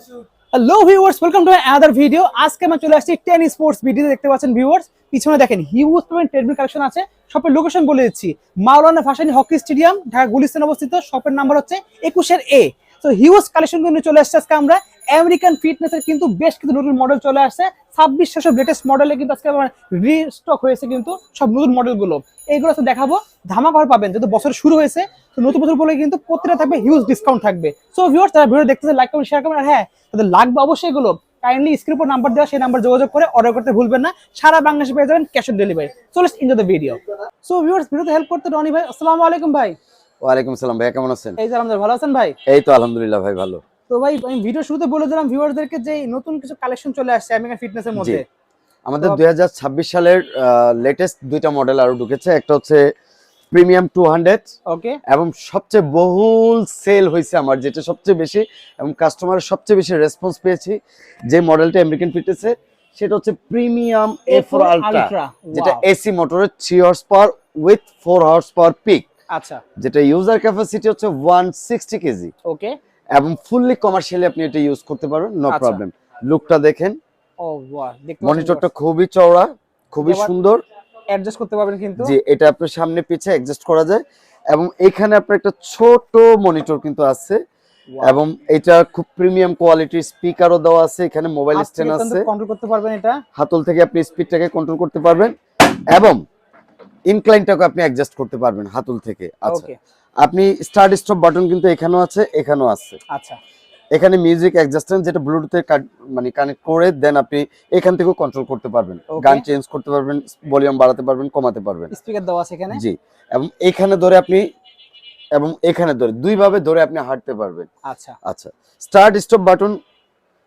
Hello viewers, welcome to another video. আজকে আমরা চলে আসছি 10 স্পোর্টস ভিডিও দেখতে পাচ্ছেন ভিউয়ার্স। পিছনে দেখেন হিউজ পরিমাণ ট্রেডমিল কালেকশন আছে। শপের লোকেশন বলে দিচ্ছি, মাওলানা ভাসানী হকি স্টেডিয়াম, ঢাকা গুলিস্তান অবস্থিত। শপের নাম্বার হচ্ছে 21-A। তো হিউজ কালেকশন কিন্তু চলে আসছে আজকে আমরা। আমেরিকান ফিটনেসের কিন্তু বেশ কিছু নতুন মডেল চলে আসছে। 2600 লেটেস্ট মডেলে কিন্তু আজকে রিস্টক হয়েছে কিন্তু সব নতুন মডেলগুলো। এইগুলো আজকে দেখাবো, ধামাকা অফার পাবেন। যেহেতু বছর শুরু হয়েছে, তো নতুন বছর বলে কিন্তু প্রত্যেকটা থাকবে হিউজ ডিসকাউন্ট থাকবে। সো ভিউয়ার্স, যারা ভিডিও দেখতেছে লাইক করবেন, শেয়ার করবেন। আর হ্যাঁ, তাদের লাগবে অবশ্যই এগুলো, কাইন্ডলি স্ক্রিন উপর নাম্বার দেওয়া, সেই নাম্বার যোগাযোগ করে অর্ডার করতে ভুলবেন না। সারা বাংলাদেশে পেয়ে যাবেন cash on delivery. So let's enjoy the video. So viewers, ভিডিওতে হেল্প করতে রনি ভাই। আসসালামু আলাইকুম ভাই। ওয়ালাইকুম আসসালাম ভাই, কেমন আছেন? এই যে আলহামদুলিল্লাহ, ভালো আছেন ভাই? এই তো আলহামদুলিল্লাহ ভাই, ভালো। তো ভাই, আমি ভিডিও শুরুতে বলে দিলাম ভিউয়ারদেরকে যে নতুন কিছু কালেকশন চলে আসছে আমেরিকান ফিটনেসের জি, মধ্যে। আমাদের 2026 সালের লেটেস্ট দুইটা মডেল আরো ঢুকেছে। একটা হচ্ছে প্রিমিয়াম 200, ওকে, এবং সবচেয়ে বহুল সেল হয়েছে আমার, যেটা সবচেয়ে বেশি এবং কাস্টমারের সবচেয়ে বেশি রেসপন্স পেয়েছি যে মডেলটা আমেরিকান ফিটনেসে, সেটা হচ্ছে প্রিমিয়াম A4 আলট্রা, যেটা এসি মোটরের 3 horsepower with 4 horsepower peak. আচ্ছা, যেটা ইউজার ক্যাপাসিটি হচ্ছে 160 কেজি, ওকে, এবং ফুললি কমার্শিয়ালি আপনি এটা ইউজ করতে পারবেন, নো আচ্ছা। প্রবলেম। লুকটা দেখেন, ও ওয়াও, দেখতে মনিটরটা খুবই চওড়া, খুবই আবার সুন্দর। অ্যাডজাস্ট করতে পারবেন কিন্তু। জি, এটা আপনার সামনে পিছে অ্যাডজাস্ট করা যায়, এবং এখানে আপনার একটা ছোট মনিটর কিন্তু আছে, এবং এটা খুব প্রিমিয়াম কোয়ালিটির স্পিকারও দেওয়া আছে। এখানে মোবাইল স্ট্যান্ড আছে, কন্ট্রোল করতে পারবেন। এটা হাতল থেকে আপনি স্পিডটাকে কন্ট্রোল করতে পারবেন, এবং ইনক্লাইনটাকে আপনি অ্যাডজাস্ট করতে পারবেন হাতল থেকে। আচ্ছা, ওকে, আপনি স্টার্ট স্টপ বাটন কিন্তু এখানেও আছে, এখানেও আছে। আচ্ছা, এখানে মিউজিক অ্যাডজাস্ট্যান্ট, যেটা ব্লুটুথে মানে কানেক্ট করে দেন আপনি এখান থেকেও কন্ট্রোল করতে পারবেন, গান চেঞ্জ করতে পারবেন, ভলিউম বাড়াতে পারবেন, কমাতে পারবেন। স্পিকার দেওয়া আছে এখানে। জি, এবং এখানে ধরে আপনি, এবং এখানে ধরে দুই ভাবে ধরে আপনি হাঁটতে পারবেন। আচ্ছা, আচ্ছা, স্টার্ট স্টপ বাটন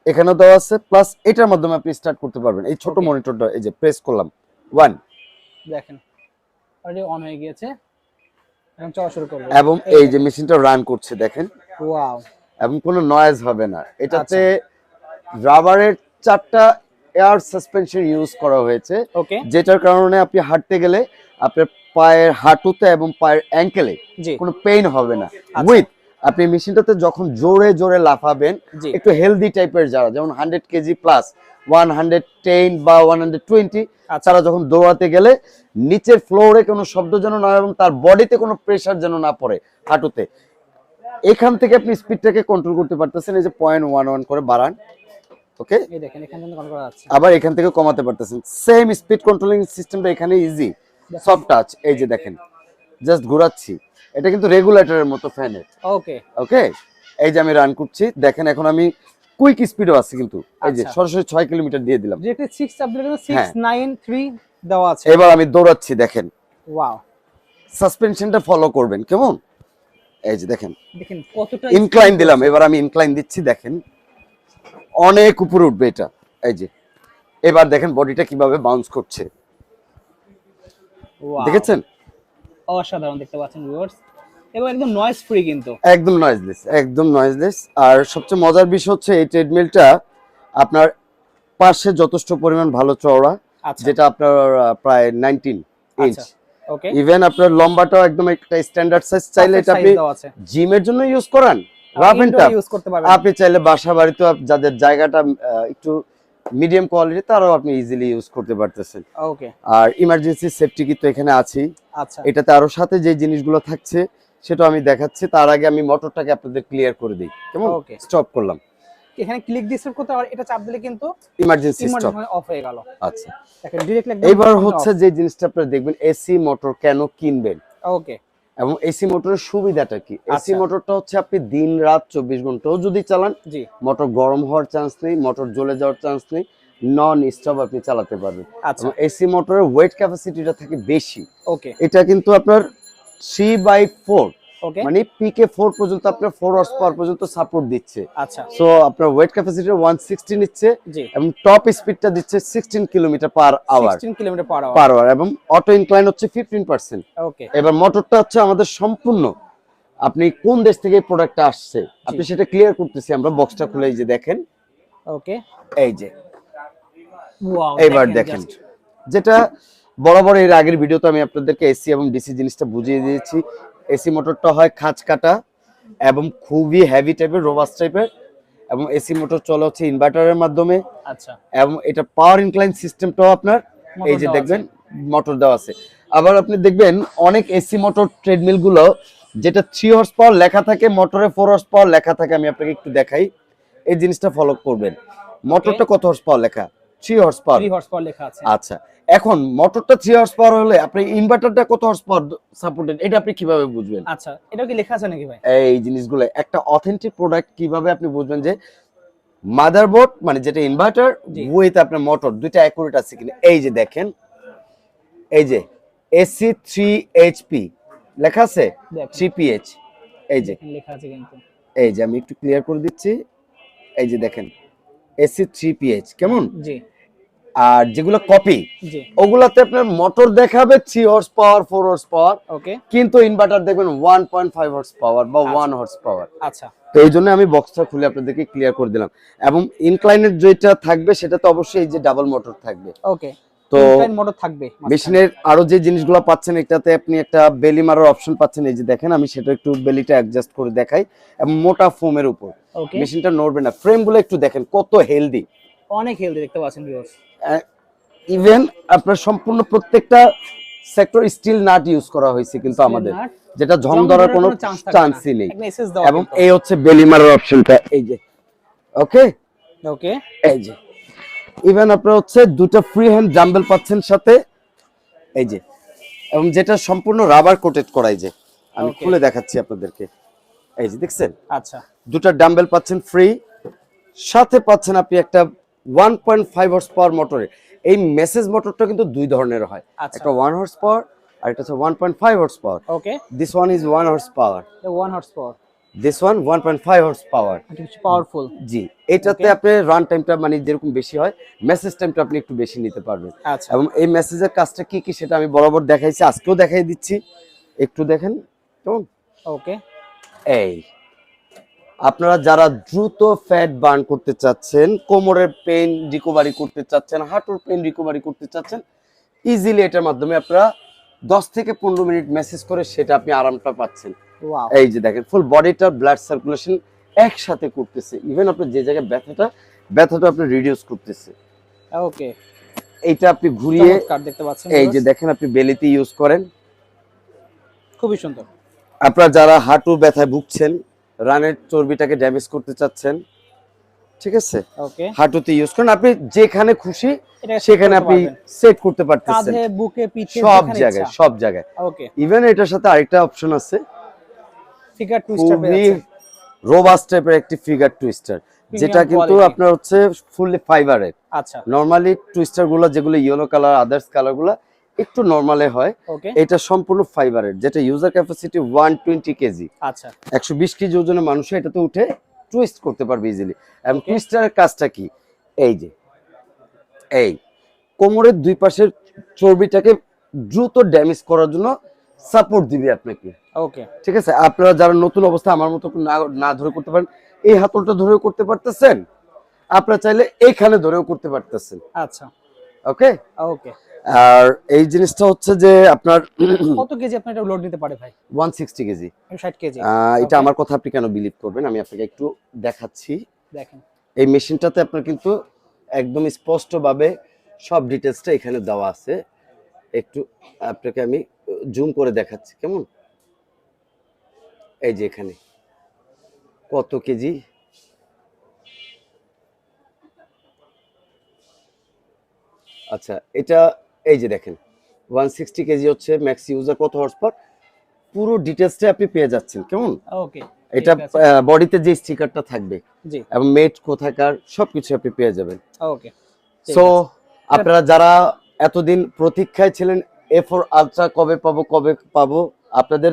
এখানে দেওয়া আছে, প্লাস এটার মাধ্যমে আপনি স্টার্ট করতে পারবেন। এই ছোট মনিটরটা, এই যে প্রেস করলাম 1, দেখেন অলরেডি অন হয়ে গিয়েছে, এখন চলা শুরু করব। এবং এই যে মেশিনটা রান করছে দেখেন, ওয়াও, এবং কোনো নয়েজ হবে না। এটাতে রাবারের 4টা এয়ার সাসপেনশন ইউজ করা হয়েছে, ওকে, যেটার কারণে আপনি হাঁটতে গেলে আপনার পায়ের হাঁটুতে এবং পায়ের অ্যাঙ্কেলে কোনো পেইন হবে না। উইথ আপনি মেশিনটাতে যখন জোরে জোরে লাফাবেন, একটু হেলদি টাইপের যারা, যেমন 100 কেজি প্লাস 110 বা 120, তারা যখন দৌড়াতে গেলে নিচের ফ্লোরে কোনো শব্দ যেন না, এবং তার বডিতে কোনো প্রেসার যেন না পড়ে হাঁটুতে। এখান থেকে আপনি স্পিডটাকে কন্ট্রোল করতে পারতেছেন, এই যে 0.11 করে বাড়ান, ওকে, এই দেখেন এখান থেকে কন্ট্রোল করা যাচ্ছে। আবার এখান থেকে কমাতে পারতেছেন। সেম স্পিড কন্ট্রোলিং সিস্টেমটা এখানে ইজি, সফট টাচ। এই যে দেখেন, জাস্ট ঘোরাচ্ছি, এটা কিন্তু রেগুলেটরের মতো ফ্যানের। ওকে, ওকে, এই যে আমি রান করছি দেখেন, এখন আমি কুইক স্পিডও আছে কিন্তু, এই যে সরাসরি 6 কিলোমিটার দিয়ে দিলাম। যেটা 6 চাপ দিলে কিন্তু 693 দেওয়া আছে। এবার আমি দৌড়াচ্ছি দেখেন, ওয়াও, সাসপেনশনটা ফলো করবেন কেমন, এই যে দেখেন দেখেন কতটা ইনক্লাইন দিলাম, এবার আমি ইনক্লাইন দিচ্ছি দেখেন, অনেক উপরে উঠবে এটা। এই যে এবার দেখেন বডিটা কিভাবে বাউন্স করছে, দেখেছেন? অসাধারণ দেখতে পাচ্ছেন ভিউয়ার্স, এবং একদম নয়েজ ফ্রি কিন্তু, একদম নয়েজলেস, একদম নয়েজলেস। আর সবচেয়ে মজার বিষয় হচ্ছে এই ট্রেডমিলটা আপনার পাশে যথেষ্ট পরিমাণ ভালো চওড়া, যেটা আপনার প্রায় 19 ইঞ্চ। ওকে, ইভেন আপনার লম্বাটাও একদম একটা স্ট্যান্ডার্ড সাইজ। চাইলে এটা আপনি জিমের জন্য ইউজ করান, রাফ এন্ড টাফ ইউজ করতে পারবেন। আপনি চাইলে বাসা বাড়িতে যাদের জায়গাটা একটু মিডিয়াম কোয়ালিটি, তারাও আপনি ইজিলি ইউজ করতে পারতেছেন। ওকে, আর ইমার্জেন্সি সেফটি কিট তো এখানে আছেই। আচ্ছা, এটাতে আরো সাথে যে জিনিসগুলো থাকছে সেটা আমি দেখাচ্ছি, তার আগে আমি মোটরটাকে আপনাদের ক্লিয়ার করে দিই। কেমন? স্টপ করলাম, এখানে ক্লিক দিয়ে স্টপ করতে, আর এটা চাপ দিলে কিন্তু ইমার্জেন্সি স্টপ অফ হয়ে গেল। আচ্ছা, দেখেন ডাইরেক্টলি একদম। এবার হচ্ছে যে জিনিসটা আপনারা দেখবেন, এসি মোটর কেন কিনবেন, ওকে, এবং এসি মোটরের সুবিধাটা কি। এসি মোটরটা হচ্ছে আপনি দিন রাত 24 ঘন্টাও যদি চালান, মোটর গরম হওয়ার চান্স নেই, মোটর জ্বলে যাওয়ার চান্স নেই, নন স্টপ আপনি চালাতে পারবেন। এবং এসি মোটরের ওয়েট ক্যাপাসিটিটা থাকে বেশি। ওকে, এটা কিন্তু আপনার 3/4, মানে পিকে 4 পর্যন্ত আপনার 4 হর্স পাওয়ার পর্যন্ত সাপোর্ট দিচ্ছে। আচ্ছা, সো আপনার ওয়েট ক্যাপাসিটি 160 নিচ্ছে, এবং টপ স্পিডটা দিচ্ছে 16 kilometre per hour, 16 kilometre per hour, এবং অটো ইনক্লাইন হচ্ছে 15%। ওকে, এবার মোটরটা হচ্ছে আমাদের সম্পূর্ণ, আপনি কোন দেশ থেকে প্রোডাক্টটা আসছে আপনি সেটা ক্লিয়ার করতেছি আমরা। বক্সটা খুলে এই যে দেখেন, ওকে, এই যে এবার দেখেন, যেটা বরাবর এর আগের ভিডিওতে আমি আপনাদেরকে এসি এবং ডিসি জিনিসটা বুঝিয়ে দিয়েছি। এসি মোটরটা হয় খাঁজ কাটা এবং খুবই হেভি টাইপের, রোবাস্ট টাইপের, এবং এসি মোটর চলে হচ্ছে ইনভার্টারের মাধ্যমে। আচ্ছা, এবং এটা পাওয়ার ইনক্লাইন সিস্টেমটাও আপনার এই যে দেখবেন মোটর দেওয়া আছে। আবার আপনি দেখবেন অনেক এসি মোটর ট্রেডমিল গুলো যেটা 3 হর্স পাওয়ার লেখা থাকে, মোটরে 4 হর্স পাওয়ার লেখা থাকে। আমি আপনাকে একটু দেখাই, এই জিনিসটা ফলো করবেন। মোটরটা কত হর্স পাওয়ার লেখা? 3 হর্স পাওয়ার। 3 হর্স পাওয়ার লেখা আছে। আচ্ছা, এখন মোটরটা 3 হর্স পাওয়ার হলে আপনি ইনভার্টারটা কত হর্স পাওয়ার সাপোর্টেড এটা আপনি কিভাবে বুঝবেন? আচ্ছা, এটাও কি লেখা আছে নাকি ভাই? এই জিনিসগুলো একটা অথেন্টিক প্রোডাক্ট কিভাবে আপনি বুঝবেন যে মাদারবোর্ড মানে যেটা ইনভার্টার উইথ আপনার মোটর দুইটা অ্যাকুরেট আছে কিনা। এই যে দেখেন, এই যে এসি 3HP লেখা আছে, 3PH এই যে লেখা আছে কিন্তু। এই যে আমি একটু ক্লিয়ার করে দিচ্ছি, এই যে দেখেন এসি 3PH কেমন। জি। আর যেগুলো কপি ওগুলাতে আপনার মোটর দেখাবে 3 হর্স পাওয়ার 4 হর্স পাওয়ার, ওকে, কিন্তু ইনভার্টার দেখবেন 1.5 হর্স পাওয়ার বা 1 হর্স পাওয়ার। আচ্ছা, তো এই জন্য আমি বক্সটা খুলে আপনাদেরকে ক্লিয়ার করে দিলাম। এবং ইনক্লাইনের যেটা থাকবে সেটা তো অবশ্যই এই যে ডাবল মোটর থাকবে। ওকে, তো ইনক্লাইন মোটর থাকবে। মেশিনের আরো যে জিনিসগুলো পাচ্ছেন এটাতে আপনি একটা বেলি মারার অপশন পাচ্ছেন। এই যে দেখেন আমি সেটা একটু বেলিটা অ্যাডজাস্ট করে দেখাই, এবং মোটা ফোমের উপর মেশিনটা নড়বে না। ফ্রেমগুলো একটু দেখেন কত হেলদি, অনেক হেলদি দেখতে পাচ্ছেন ভিউয়ার্স। ইভেন আপনার সম্পূর্ণ প্রত্যেকটা সেক্টর স্টিল নাট ইউজ করা হয়েছে কিন্তু আমাদের, যেটা ঝং ধরার কোনো চান্সই নেই। এবং এই হচ্ছে বেলি মারার অপশনটা, এই যে ওকে ওকে, এই যে ইভেন আপনারা হচ্ছে দুটো ফ্রি হ্যান্ড ডাম্বেল পাচ্ছেন সাথে, এই যে, এবং যেটা সম্পূর্ণ রাবার কোটেড করাই। যে আমি খুলে দেখাচ্ছি আপনাদেরকে, এই যে দেখছেন। আচ্ছা, দুটো ডাম্বেল পাচ্ছেন ফ্রি, সাথে পাচ্ছেন আপনি একটা 1.5 হর্স পাওয়ার মোটরে। এই মেসেজ মোটরটা কিন্তু দুই ধরনের হয়, একটা 1 হর্স পাওয়ার আর একটা হচ্ছে 1.5 horse power. Okay, this one is 1 horse power, 1 horse power, this one 1.5 horse power. কিছু পাওয়ারফুল। জি, এটাতে আপনি রান টাইমটা মানে যেরকম বেশি হয়, মেসেজ টাইমটা আপনি একটু বেশি নিতে পারবেন। আচ্ছা, এবং এই মেসেজের কাজটা কি কি সেটা আমি বরাবর দেখাইছি, আজকেও দেখাই দিচ্ছি, একটু দেখেন কেমন। ওকে, এই আপনারা যারা দ্রুত ফ্যাট বার্ন করতে চাচ্ছেন, কোমরের পেইন রিকভারি করতে চাচ্ছেন, হাঁটুর পেইন রিকভারি করতে চাচ্ছেন, ইজিলি এটার মাধ্যমে আপনারা 10 থেকে 15 মিনিট মেসেজ করে সেটা আপনি আরামটা পাচ্ছেন। এই যে দেখেন ফুল বডিটা ব্লাড সার্কুলেশন একসাথে করতেছে। ইভেন আপনি যে জায়গায় ব্যথাটা আপনি রিডিউস করতেছে। ওকে, এইটা আপনি ঘুরিয়ে দেখতে পাচ্ছেন, এই যে দেখেন আপনি বেলিতে ইউজ করেন, খুবই সুন্দর। আপনারা যারা হাঁটু ব্যথায় ভুগছেন, রানের চর্বিটাকে ড্যামেজ করতে চাচ্ছেন, ঠিক আছে, ওকে, হাঁটুতে ইউজ করেন। আপনি যেখানে খুশি সেখানে আপনি সেট করতে পারতেছেন, কাঁধে, বুকে, পিঠে, সব জায়গায়। ওকে, ইভেন এটার সাথে আরেকটা অপশন আছে, ফিগার টুইস্টার খুবই রোবাস্ট টাইপের একটি ফিগার টুইস্টার, যেটা কিন্তু আপনার হচ্ছে ফুললি ফাইবারের। আচ্ছা, নরমালি টুইস্টার গুলো যেগুলো ইয়েলো কালার আদার্স কালার গুলো একটু নরমালে হয়, এটা সম্পূর্ণ ফাইবারের, যেটা ইউজার ক্যাপাসিটি 120 কেজি। আচ্ছা, 120 কেজি ওজনের মানুষ এটাতে উঠে টুইস্ট করতে পারবে ইজিলি। এবং টুইস্টারের কাজটা কি, এই যে এই কোমরের দুই পাশের চর্বিটাকে দ্রুত ড্যামেজ করার জন্য সাপোর্ট দিবে আপনাকে। ওকে, ঠিক আছে, আপনারা যারা নতুন অবস্থা আমার মতো না ধরে করতে পারেন, এই হাতলটা ধরেও করতে পারতেছেন, আপনারা চাইলে এইখানে ধরেও করতে পারতেছেন। আচ্ছা, ওকে ওকে। আর এই জিনিসটা হচ্ছে যে আপনার কত কেজি আপনি এটা লোড নিতে পারে ভাই? 160 কেজি। 60 কেজি। এটা আমার কথা আপনি কেন বিলিভ করবেন, আমি আপনাকে একটু দেখাচ্ছি। দেখেন এই মেশিনটাতে আপনার কিন্তু একদম স্পষ্টভাবে সব ডিটেইলসটা এখানে দেওয়া আছে। একটু আপনাকে আমি জুম করে দেখাচ্ছি কেমন। এই যে এখানে কত কেজি, আচ্ছা এটা এই যে দেখেন 160 কেজি হচ্ছে ম্যাক্স ইউজার, কত হর্স পাওয়ার, পুরো ডিটেইলসটা আপনি পেয়ে যাচ্ছেন কেমন। ওকে, এটা বডিতে যে স্টিকারটা থাকবে জি, এবং মেট কোথাকার সবকিছু আপনি পেয়ে যাবেন। ওকে, সো আপনারা যারা এতদিন প্রতীক্ষায় ছিলেন A4 আলট্রা কবে পাবো, আপনাদের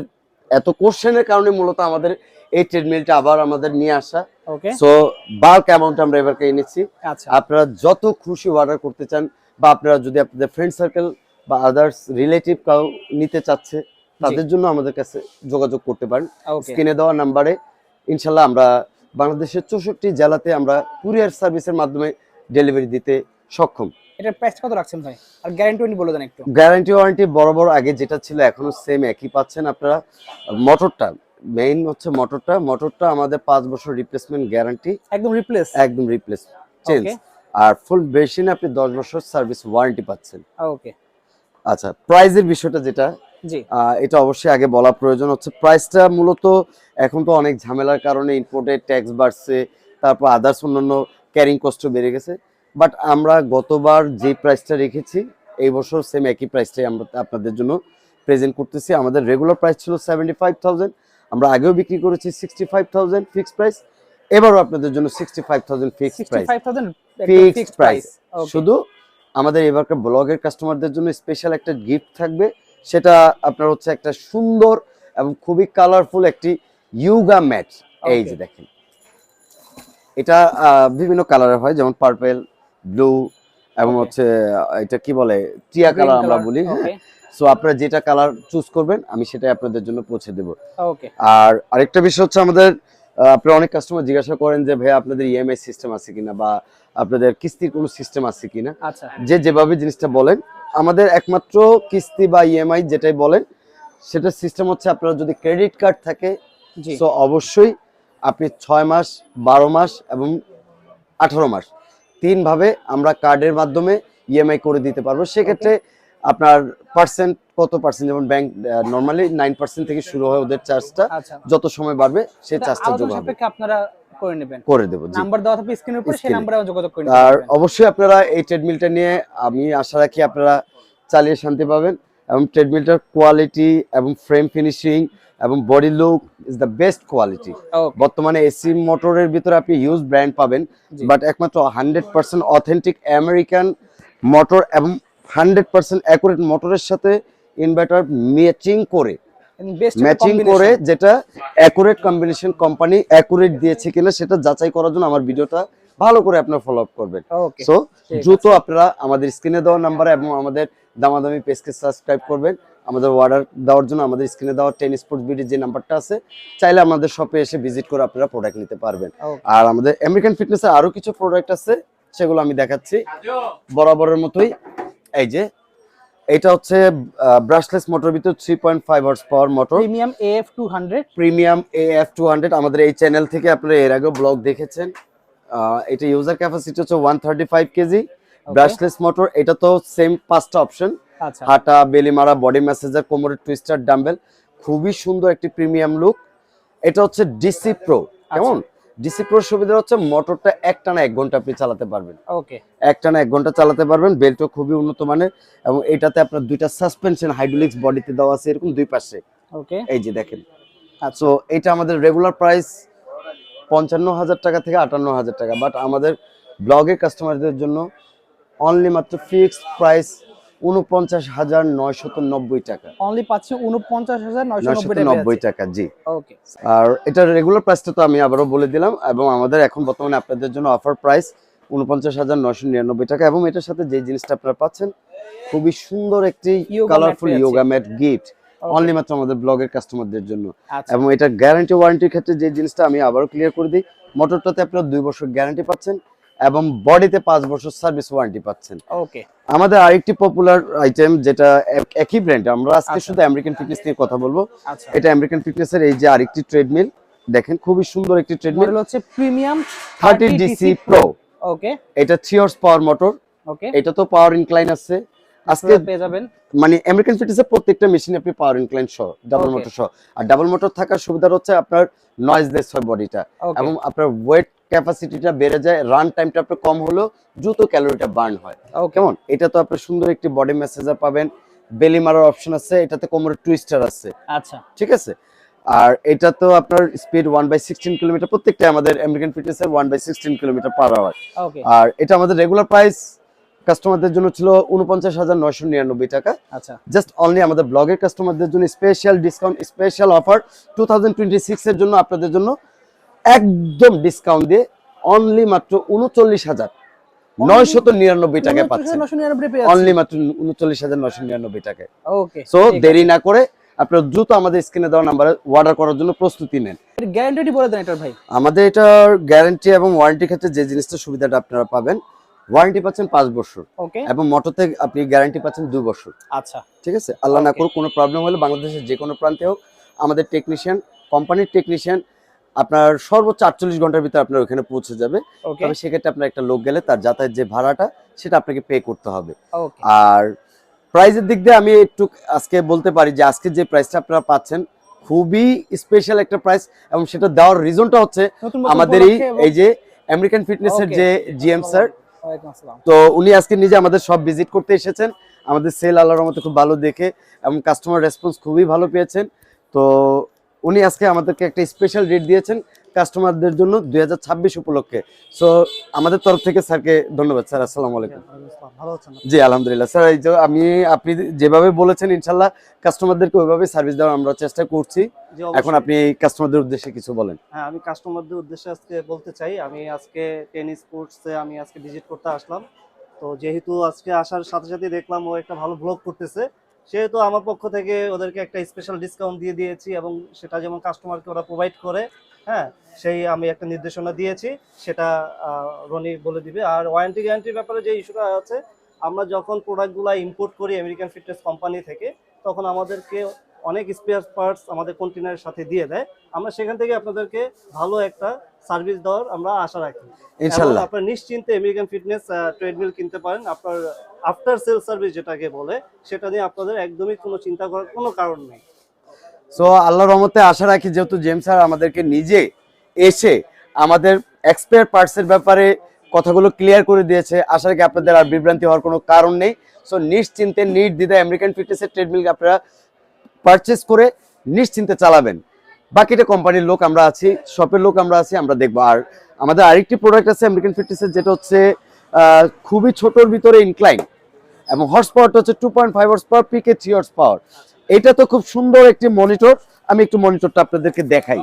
এত কোশ্চেনের কারণে মূলত আমাদের এই ট্রেডমিলটা আবার আমাদের নিয়ে আসা। ওকে, সো বাল্ক অ্যামাউন্ট আমরা এবারকে এনেছি। আচ্ছা, আপনারা যত খুশি অর্ডার করতে চান, বা আপনারা যদি আপনাদের ফ্রেন্ড সার্কেল বা আদার্স রিলেটিভ কাউ নিতে চাচ্ছে, তাদের জন্য আমাদের কাছে যোগাযোগ করতে পারেন। স্ক্রিনে দেওয়া নাম্বারে ইনশাল্লাহ আমরা বাংলাদেশের 64 জেলাতে আমরা কুরিয়ার সার্ভিসের মাধ্যমে ডেলিভারি দিতে সক্ষম। এটার প্রাইস কত রাখছেন ভাই? আর গ্যারান্টি বলে দেন একটু। গ্যারান্টি ওয়ারেন্টি বরাবর আগে যেটা ছিল এখনো সেম একই পাচ্ছেন আপনারা। মোটরটা মেইন হচ্ছে মোটরটা আমাদের 5 বছর রিপ্লেসমেন্ট গ্যারান্টি, একদম রিপ্লেস চেঞ্জ। আর ফুল মেশিনে আপনি 10 বছর সার্ভিস ওয়ারেন্টি পাচ্ছেন। ওকে আচ্ছা, প্রাইজের বিষয়টা যেটা, জি এটা অবশ্যই আগে বলা প্রয়োজন হচ্ছে। প্রাইসটা মূলত এখন তো অনেক ঝামেলার কারণে ইম্পোর্টেড ট্যাক্স বাড়ছে, তারপর আদার্স অন্যান্য ক্যারিং কস্ট বেড়ে গেছে, বাট আমরা গতবার যে প্রাইসটা রেখেছি এই বছর সেম একই প্রাইসটাই আমরা আপনাদের জন্য প্রেজেন্ট করতেছি। আমাদের রেগুলার প্রাইস ছিল 75,000, আমরা আগেও বিক্রি করেছি 65,000 ফিক্সড প্রাইস, এবারও আপনাদের জন্য 65,000 ফিক্সড প্রাইস। শুধু আমাদের এবারকার ব্লগের কাস্টমারদের জন্য স্পেশাল একটা গিফট থাকবে, সেটা আপনার হচ্ছে একটা সুন্দর এবং খুবই কালারফুল একটি ইয়োগা ম্যাট। এই যে দেখেন, এটা বিভিন্ন কালারের হয়, যেমন পার্পল, ব্লু এবং হচ্ছে এটা কি বলে টিয়া কালার আমরা বলি। সো আপনারা যেটা কালার চুজ করবেন আমি সেটাই আপনাদের জন্য পৌঁছে দেব। আর আরেকটা বিষয় হচ্ছে, আমাদের আপনারা অনেক কাস্টমার জিজ্ঞাসা করেন যে ভাই আপনাদের ইএমআই সিস্টেম আছে কিনা বা আপনাদের কিস্তির কোনো সিস্টেম আছে কিনা। যে যেভাবে জিনিসটা বলেন, আমাদের একমাত্র কিস্তি বা ইএমআই যেটাই বলেন সেটা সিস্টেম হচ্ছে, আপনার যদি ক্রেডিট কার্ড থাকে সো অবশ্যই আপনি 6 মাস, 12 মাস এবং 18 মাস 3 ভাবে আমরা কার্ডের মাধ্যমে ইএমআই করে দিতে পারবো। সেক্ষেত্রে আপনার পার্সেন্ট কত পার্সেন্ট, যেমন ব্যাংক নরমালি 9% থেকে শুরু হয় ওদের চার্জটা, যত সময় বাড়বে সেই চার্জটা যোগ হবে, আপনারা করে দেব। নাম্বার দেওয়া থাকবে স্ক্রিনের উপরে, সেই নম্বরে যোগাযোগ করে নিতে। আর অবশ্যই আপনারা এই ট্রেডমিলটা নিয়ে আমি আশা রাখি আপনারা চালিয়ে শান্তি পাবেন, এবং ট্রেডমিলটার কোয়ালিটি এবং ফ্রেম ফিনিশিং এবং body look is the best quality. বর্তমানে এসি মোটরের ভিতরে আপনি ইউজ ব্র্যান্ড পাবেন, বাট একমাত্র 100% অথেন্টিক আমেরিকান মোটর এবং 100% অ্যাকুরেট মোটরের সাথে ইনভার্টার ম্যাচিং করে যেটা অ্যাকুরেট কম্বিনেশন কোম্পানি অ্যাকুরেট দিয়েছে কিনা সেটা যাচাই করার জন্য আমার ভিডিওটা ভালো করে আপনারা ফলো আপ করবেন। সো দ্রুত আপনারা আমাদের স্ক্রিনে দেওয়া নাম্বারে এবং আমাদের দামাদামি পেজকে সাবস্ক্রাইব করবেন। আমাদের অর্ডার দেওয়ার জন্য আমাদের স্ক্রিনে দেওয়া 10 স্পোর্টস বিডি যে নাম্বারটা আছে, চাইলে আমাদের শপে এসে ভিজিট করে আপনারা প্রোডাক্ট নিতে পারবেন। আর আমাদের আমেরিকান ফিটনেসে আরো কিছু প্রোডাক্ট আছে, সেগুলো আমি দেখাচ্ছি বরাবরের মতোই। এই যে এটা হচ্ছে ব্রাশলেস মোটর ভিতর 3.5 horse power motor, premium AF200। আমাদের এই চ্যানেল থেকে আপনারা এর আগে ব্লগ দেখেছেন। এটা ইউজার ক্যাপাসিটি হচ্ছে 135 কেজি ব্রাশলেস মোটর। এটা তো সেম 5টা অপশন, হাঁটা, বেলি মারা, বডি ম্যাসাজার, কোমরের টুইস্টার, ডাম্বেল, খুবই সুন্দর একটি প্রিমিয়াম লুক। এটা হচ্ছে ডিসি প্রো। কেমন ডিসি প্রোর সুবিধা হচ্ছে মোটরটা একটানা 1 ঘন্টা আপনি চালাতে পারবেন। একটানা 1 ঘন্টা চালাতে পারবেন। বেল্টও খুবই উন্নত মানের, এবং এটাতে আপনার দুইটা সাসপেনশন হাইড্রোলিক্স বডিতে দেওয়া আছে, এরকম দুই পাশে। এই যে দেখেন। সো এটা আমাদের রেগুলার প্রাইস 55,000 টাকা থেকে 58,000 টাকা, বাট আমাদের ব্লগের কাস্টমারদের জন্য অনলি মাত্র ফিক্সড প্রাইস 49,990 টাকা। অনলি পাচ্ছি 49,990 টাকা। জি। আর এটা রেগুলার প্রাইসটা তো আমি আবারও বলে দিলাম, এবং আমাদের এখন বর্তমানে আপনাদের জন্য অফার প্রাইস 49,999 টাকা, এবং এটার সাথে যে জিনিসটা আপনারা পাচ্ছেন খুবই সুন্দর একটি colourful yoga mat gift, only মাত্র আমাদের ব্লগের কাস্টমারদের জন্য। এবং এটা গ্যারান্টি ওয়ারেন্টির ক্ষেত্রে যে জিনিসটা আমি আবারও ক্লিয়ার করে দিই, মোটরটাতে আপনারা 2 বছর গ্যারান্টি পাচ্ছেন এবং বডিতে 5 বছর সার্ভিস ওয়ারেন্টি পাচ্ছেন। আমাদের আরেকটি পপুলার আইটেম, যেটা একই ব্র্যান্ড, আমরা আজকে শুধু আমেরিকান ফিটনেস নিয়ে কথা বলবো। এটা আমেরিকান ফিটনেসের এই যে আরেকটি ট্রেডমিল, দেখেন খুবই সুন্দর একটি ট্রেডমিল, হচ্ছে প্রিমিয়াম 30 ডিসি প্রো। এটা 3 হর্স পাওয়ার মোটর। এটা তো পাওয়ার ইনক্লাইন আছে, আজকে পেয়ে যাবেন। মানে আমেরিকান ফিটনেসের প্রত্যেকটা মেশিনে আপনি পাওয়ার ইনক্লাইন সহ, ডাবল মোটর সহ। আর ডাবল মোটর থাকার সুবিধা হচ্ছে আপনার নয়েজলেস হয় বডিটা, এবং আপনার ওয়েট ক্যাপাসিটিটা বেড়ে যায়, রান টাইমটা আপনার কম হলেও দ্রুত ক্যালোরিটা বার্ন হয়। কেমন এটা তো আপনার সুন্দর একটি বডি ম্যাসাজার পাবেন, বেলি মারার অপশন আছে, এটাতে কোমরের টুইস্টার আছে। আচ্ছা, ঠিক আছে। আর এটা তো আপনার স্পিড 1/16 কিলোমিটার, প্রত্যেকটা আমাদের আমেরিকান ফিটনেসের 1/16 কিলোমিটার পার আওয়ার। আর এটা আমাদের রেগুলার প্রাইস কাস্টমারদের জন্য ছিল 49,999 টাকা। আচ্ছা, জাস্ট অনলি আমাদের ব্লগের কাস্টমারদের জন্য স্পেশাল ডিসকাউন্ট, স্পেশাল অফার 2026 এর জন্য আপনাদের জন্য একদম ডিসকাউন্ট দিয়ে অনলি মাত্র 39,999 টাকায় পাচ্ছেন। অনলি মাত্র 39,999 টাকায়। ওকে, সো দেরি না করে আপনারা দ্রুত আমাদের স্ক্রিনে দেওয়া নম্বরে অর্ডার করার জন্য প্রস্তুতি নেন। গ্যারান্টি বলে দেন এটার ভাই। আমাদের এটার গ্যারান্টি এবং ওয়ারেন্টি ক্ষেত্রে যে জিনিসটা সুবিধাটা আপনারা পাবেন, ওয়ারেন্টি পাচ্ছেন 5 বছর, এবং মোটরতে আপনি গ্যারান্টি পাচ্ছেন 2 বছর। আচ্ছা, ঠিক আছে। আল্লাহ না করুক কোনো প্রবলেম হলে বাংলাদেশের যে কোনো প্রান্তে হোক আমাদের টেকনিশিয়ান, কোম্পানির টেকনিশিয়ান আপনার সর্বোচ্চ 48 ঘন্টার ভিতরে আপনার ওখানে পৌঁছে যাবে। ওকে তবে সেক্ষেত্রে আপনার একটা লোক গেলে তার যাতায়াত যে ভাড়াটা সেটা আপনাকে পে করতে হবে। ওকে আর প্রাইসের দিক দিয়ে আমি একটু আজকে বলতে পারি যে আজকে যে প্রাইসটা আপনারা পাচ্ছেন খুবই স্পেশাল একটা প্রাইস, এবং সেটা দেওয়ার রিজনটা হচ্ছে নতুন বছর আমাদের উপলক্ষে এবং- এই যে আমেরিকান ফিটনেসের Okay. যে জিএম স্যার, ওয়ালাইকুম আসসালাম। তো উনি আজকে নিজে আমাদের সব ভিজিট করতে এসেছেন। আমাদের সেল আল্লাহর রহমতে খুব ভালো দেখে এবং কাস্টমার রেসপন্স খুবই ভালো পেয়েছেন। তো উনি আজকে আমাদেরকে একটা স্পেশাল রেট দিয়েছেন কাস্টমারদের জন্য 2026 উপলক্ষে। সো আমাদের তরফ থেকে স্যারকে ধন্যবাদ। স্যার আসসালামু আলাইকুম। ভালো আছেন? জি আলহামদুলিল্লাহ স্যার, এই যে আপনি যেভাবে বলেছেন ইনশাল্লাহ কাস্টমারদেরকে ওইভাবে সার্ভিস দেওয়ার আমরা চেষ্টা করছি। জি, অবশ্যই। এখন আপনি কাস্টমারদের উদ্দেশ্যে কিছু বলেন। হ্যাঁ, আমি কাস্টমারদের উদ্দেশ্যে আজকে বলতে চাই, আমি আজকে টেনিস স্পোর্টসে আমি আজকে ভিজিট করতে আসলাম। তো যেহেতু আজকে আসার সাথে সাথে দেখলাম ও একটা ভালো ব্লগ করতেছে, সেহেতু আমার পক্ষ থেকে ওদেরকে একটা স্পেশাল ডিসকাউন্ট দিয়ে দিয়েছি, এবং সেটা যেমন কাস্টমারকে ওরা প্রোভাইড করে, হ্যাঁ, সেই আমি একটা নির্দেশনা দিয়েছি, সেটা রনি বলে দিবে। আর ওয়ারেন্টি গ্যারান্টির ব্যাপারে যে ইস্যুটা আছে, আমরা যখন প্রোডাক্টগুলো ইম্পোর্ট করি আমেরিকান ফিটনেস কোম্পানি থেকে, তখন আমাদেরকে অনেক স্পেয়ার পার্টস আমাদের কন্টেনারের সাথে দিয়ে দেয়। আমরা সেখান থেকে আপনাদেরকে ভালো একটা সার্ভিস দেওয়ার আমরা আশা রাখি। ইনশাল্লাহ আপনার নিশ্চিন্তে আমেরিকান ফিটনেস ট্রেডমিল কিনতে পারেন। আপনার আফটার সেল সার্ভিস যেটাকে বলে, সেটা নিয়ে আপনাদের একদমই কোনো চিন্তা করার কোনো কারণ নেই। সো আল্লাহর রহমতে আশা রাখি, যেহেতু জেমস স্যার আমাদেরকে নিজে এসে আমাদের এক্সপায়ার পার্টসের ব্যাপারে কথাগুলো ক্লিয়ার করে দিয়েছে, আশা রাখি আপনাদের আর বিভ্রান্তি হওয়ার কোনো কারণ নেই। সো নিশ্চিন্তে নির্দ্বিধায় আমেরিকান ফিটনেসের ট্রেডমিল আপনারা পারচেস করে নিশ্চিন্তে চালাবেন। বাকিটা কোম্পানির লোক আমরা আছি, শপের লোক আমরা আছি, আমরা দেখবো। আর আমাদের আরেকটি প্রোডাক্ট আছে আমেরিকান ফিটনেসের, যেটা হচ্ছে খুবই ছোটোর ভিতরে ইনক্লাইন, এবং হর্স পাওয়ারটা হচ্ছে 2.5 হর্স পাওয়ার, পিকে 3 হর্স পাওয়ার। এটা তো খুব সুন্দর একটি মনিটর, আমি একটু মনিটরটা আপনাদেরকে দেখাই।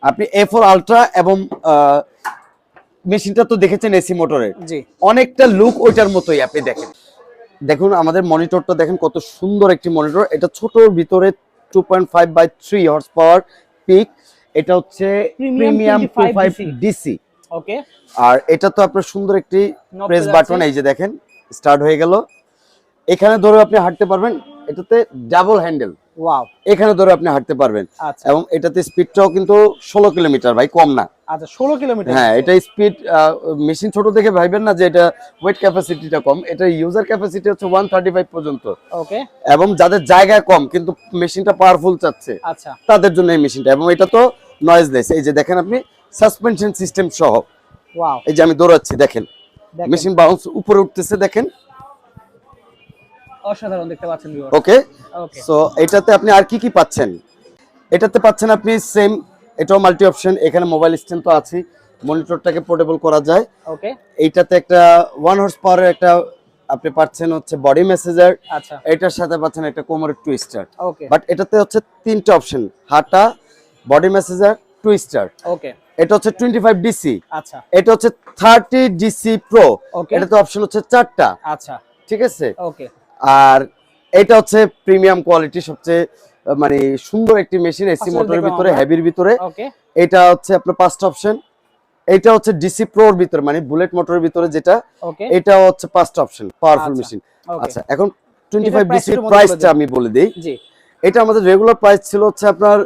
আপনি A4 আলট্রা এবং মেশিনটা তো দেখেছেন এসি মোটরের, জি অনেকটা লুক ওইটার মতোই। আপনি দেখেন, দেখুন আমাদের মনিটরটা দেখেন কত সুন্দর একটি মনিটর। এটা ছোটর ভিতরে 2.5/3 হর্স পাওয়ার পিক। এটা হচ্ছে প্রিমিয়াম 25 ডিসি। ওকে আর এটা তো আপনার সুন্দর একটি Knob প্রেস চলে বাটন, আসছে। এই যে দেখেন স্টার্ট হয়ে গেল। এখানে ধরে আপনি হাঁটতে পারবেন, এটাতে ডাবল হ্যান্ডেল, ওয়াও এখানে ধরে আপনি হাঁটতে পারবেন। আচ্ছা এবং এটাতে স্পিডটাও কিন্তু 16 কিলোমিটার, ভাই কম না। আচ্ছা 16 কিলোমিটার। হ্যাঁ, এটা স্পিড, মেশিন ছোট দেখে ভাইবেন না যে এটা ওয়েট ক্যাপাসিটিটা কম, এটা ইউজার ক্যাপাসিটি হচ্ছে 135 পর্যন্ত। ওকে এবং যাদের জায়গা কম কিন্তু মেশিনটা পাওয়ারফুল চাচ্ছে, আচ্ছা তাদের জন্য এই মেশিনটা। এবং এটা তো নয়েজলেস, এই যে দেখেন আপনি সাসপেনশন সিস্টেম সহ। ওয়াও এই যে আমি দৌড়াচ্ছি, দেখেন দেখেন মেশিন বাউন্স উপরে উঠতেছে, দেখেন। অসাধারণ দেখতে পাচ্ছেন ভিউয়ার। ওকে, ওকে সো এটাতে আপনি আর কি কি পাচ্ছেন? এটাতে পাচ্ছেন আপনি সেম, এটাও মাল্টি অপশন, এখানে মোবাইল স্ট্যান্ড তো আছে, মনিটরটাকে পোর্টেবল করা যায়। ওকে এইটাতে একটা 1 হর্স পাওয়ারের একটা আপনি পাচ্ছেন হচ্ছে বডি মেসেজার, আচ্ছা এটার সাথে পাচ্ছেন একটা কোমরের টুইস্টার। ওকে বাট এটাতে হচ্ছে তিনটা অপশন, হাঁটা, বডি মেসেজার, টুইস্টার। ওকে এটা হচ্ছে 25 ডিসি, আচ্ছা এটা হচ্ছে 30 ডিসি প্রো, ওকে এটাতে অপশন হচ্ছে 4টা। আচ্ছা ঠিক আছে, ওকে আর এটা হচ্ছে প্রিমিয়াম কোয়ালিটি, সবচেয়ে মানে সুন্দর একটি মেশিন, এসি আসলে মোটরের দেখলাম ভিতরে, আমরা। হেভির ভিতরে। ওকে এটা হচ্ছে আপনার 5টা অপশন। এটা হচ্ছে ডিসি প্রোর ভিতরে, মানে বুলেট মোটরের ভিতরে যেটা, ওকে এটা হচ্ছে 5টা অপশন, পাওয়ারফুল আচ্ছা, মেশিন। ওকে। আচ্ছা, এখন এটার 25 price ডিসির একটু মনে প্রাইসটা করে আমি বলে দিই। জি এটা আমাদের রেগুলার প্রাইস ছিল হচ্ছে আপনার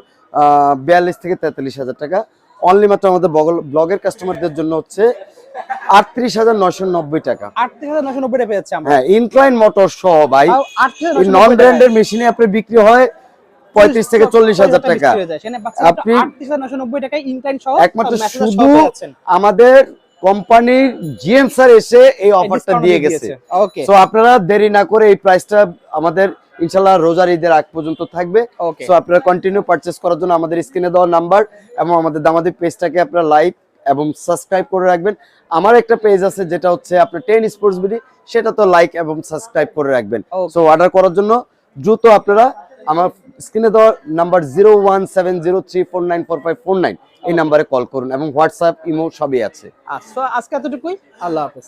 42 থেকে 43,000 টাকা। অনলি মাত্র আমাদের ব্লগের কাস্টমারদের জন্য হচ্ছে 38,990 টাকা। 8,990 টাকা পেয়েছে আমরা। হ্যাঁ, ইনক্লাইন মোটর সহ ভাই। তাও এই 8,990 নন টাকায়। ব্র্যান্ডের মেশিনে আপনি বিক্রি হয় 35 থেকে 40,000 টাকা। বিক্রি হয়ে যায়। সেখানে পাচ্ছেন আপনি 8,990 টাকায় ইনক্লাইন সহ একমাত্র মেসেজ সহ শুধু পেয়েছেন। আমাদের কোম্পানির জিএম স্যার এসে এই অফারটা discount দিয়ে গেছে। ওকে সো আপনারা দেরি না করে, এই প্রাইসটা আমাদের ইনশাআল্লাহ রোজার ঈদের আগ পর্যন্ত থাকবে। ওকে সো আপনারা কন্টিনিউ পারচেজ করার জন্য আমাদের স্ক্রিনে দেওয়া নাম্বার এবং আমাদের দামাদি পেজটাকে আপনারা লাইক এবং সাবস্ক্রাইব করে রাখবেন। আমার একটা পেজ আছে যেটা হচ্ছে আপনার 10 স্পোর্টস বিডি, সেটা তো লাইক এবং সাবস্ক্রাইব করে রাখবেন। Okay. সো অর্ডার করার জন্য দ্রুত আপনারা আমার স্ক্রিনে দেওয়া নাম্বার 017034945449 এই নাম্বারে কল করুন, এবং হোয়াটসঅ্যাপ, ইমো সবই আছে। আচ্ছা আজকে এতটুকুই। আল্লাহ হাফেজ।